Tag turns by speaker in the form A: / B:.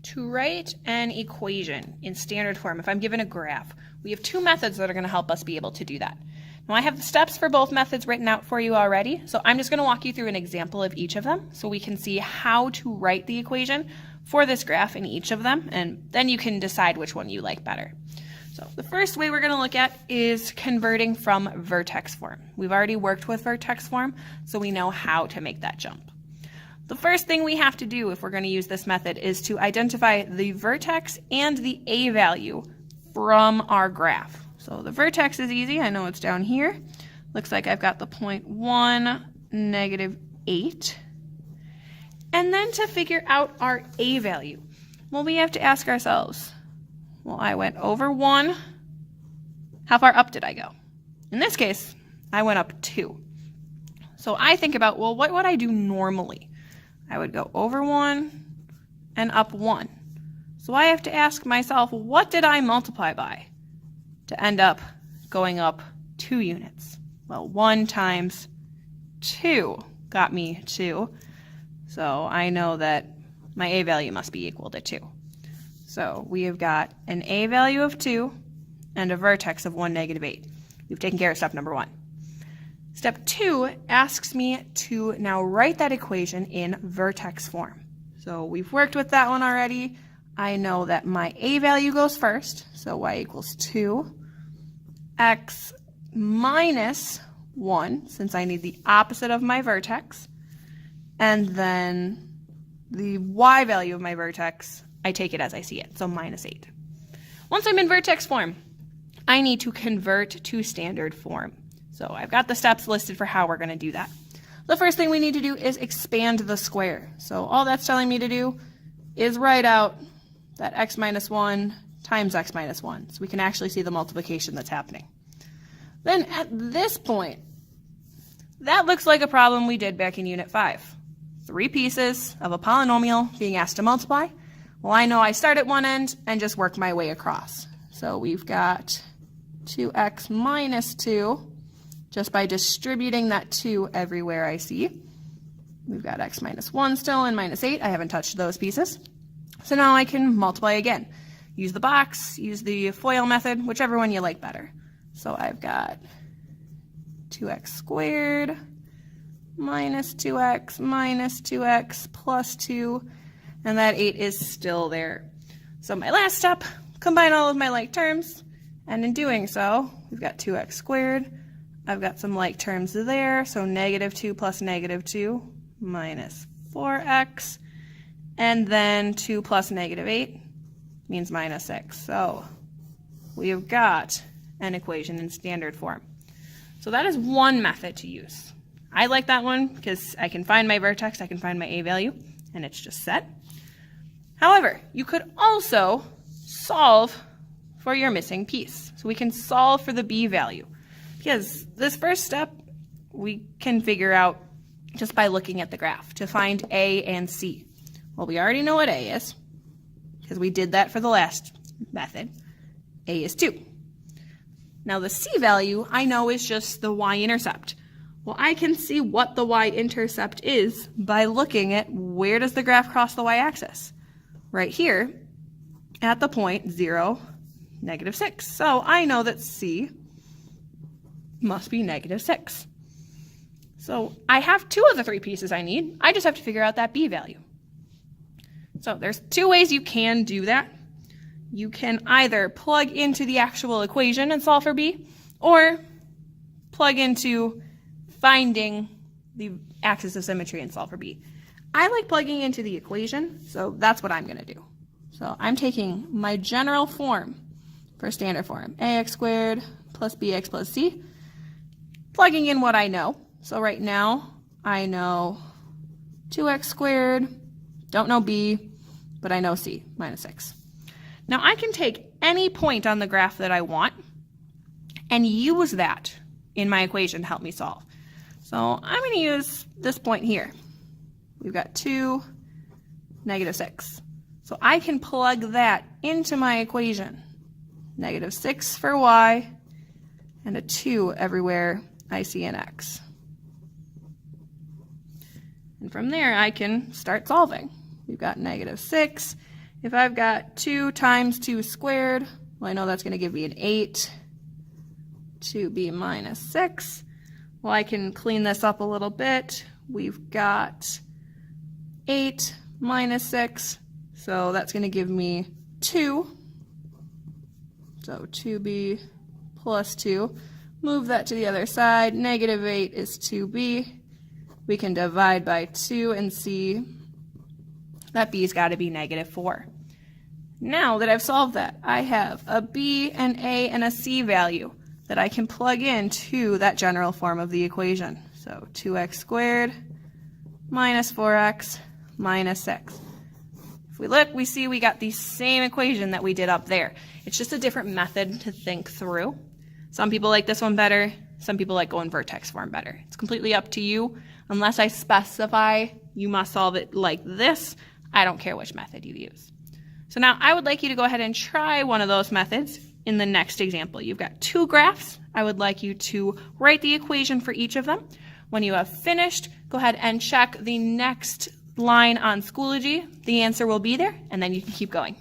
A: To write an equation in standard form, if I'm given a graph, we have two methods that are going to help us be able to do that. Now I have the steps for both methods written out for you already, so I'm just going to walk you through an example of each of them so we can see how to write the equation for this graph in each of them, and then you can decide which one you like better. So the first way we're going to look at is converting from vertex form. We've already worked with vertex form, so we know how to make that jump. The first thing we have to do if we're going to use this method is to identify the vertex and the a value from our graph. So the vertex is easy. I know it's down here. Looks like I've got the point 1, -8. And then to figure out our a value, well, we have to ask ourselves, well, I went over 1. How far up did I go? In this case, I went up 2. So I think about, well, what would I do normally? I would go over 1 and up 1. So I have to ask myself, what did I multiply by to end up going up 2 units? Well, 1 times 2 got me 2. So I know that my a value must be equal to 2. So we have got an a value of 2 and a vertex of 1, -8. We've taken care of step number 1. Step 2 asks me to now write that equation in vertex form. So we've worked with that one already. I know that my a value goes first, so y equals 2. X minus 1, since I need the opposite of my vertex. And then the y value of my vertex, I take it as I see it, so -8. Once I'm in vertex form, I need to convert to standard form. So I've got the steps listed for how we're going to do that. The first thing we need to do is expand the square. So all that's telling me to do is write out that x minus 1 times x minus 1. So we can actually see the multiplication that's happening. Then at this point, that looks like a problem we did back in Unit 5. 3 pieces of a polynomial being asked to multiply. Well, I know I start at one end and just work my way across. So we've got 2x minus 2. Just by distributing that 2 everywhere I see. We've got x minus 1 still and -8. I haven't touched those pieces. So now I can multiply again. Use the box, use the FOIL method, whichever one you like better. So I've got 2x squared minus 2x minus 2x plus 2, and that 8 is still there. So my last step, combine all of my like terms, and in doing so, we've got 2x squared. I've got some like terms there, so -2 plus -2 minus 4x, and then 2 plus -8 means -6. So we've got an equation in standard form. So that is one method to use. I like that one because I can find my vertex, I can find my a value, and it's just set. However, you could also solve for your missing piece. So we can solve for the b value. Because this first step we can figure out just by looking at the graph to find a and c. Well, we already know what a is because we did that for the last method. A is 2. Now the c value I know is just the y-intercept. Well, I can see what the y-intercept is by looking at where does the graph cross the y-axis. Right here at the point 0, -6. So I know that c must be -6. So I have 2 of the 3 pieces I need. I just have to figure out that b value. So there's 2 ways you can do that. You can either plug into the actual equation and solve for b, or plug into finding the axis of symmetry and solve for b. I like plugging into the equation, so that's what I'm going to do. So I'm taking my general form for standard form, ax squared plus bx plus c, plugging in what I know. So right now, I know 2x squared, don't know b, but I know c, -6. Now I can take any point on the graph that I want and use that in my equation to help me solve. So I'm going to use this point here. We've got 2, -6. So I can plug that into my equation. -6 for y and a 2 everywhere I see an x. And from there I can start solving. We've got -6 if I've got 2 times 2 squared, well, I know that's going to give me an 8. 2b minus 6. Well, I can clean this up a little bit. We've got 8 minus 6, so that's going to give me 2. So 2b plus 2. Move that to the other side. Negative 8 is 2b. We can divide by 2 and see that b's got to be negative 4. Now that I've solved that, I have a b, an a, and a c value that I can plug into that general form of the equation. So 2x squared minus 4x minus 6. If we look, we see we got the same equation that we did up there. It's just a different method to think through. Some people like this one better. Some people like going vertex form better. It's completely up to you. Unless I specify you must solve it like this, I don't care which method you use. So now I would like you to go ahead and try one of those methods in the next example. You've got 2 graphs. I would like you to write the equation for each of them. When you have finished, go ahead and check the next line on Schoology. The answer will be there, and then you can keep going.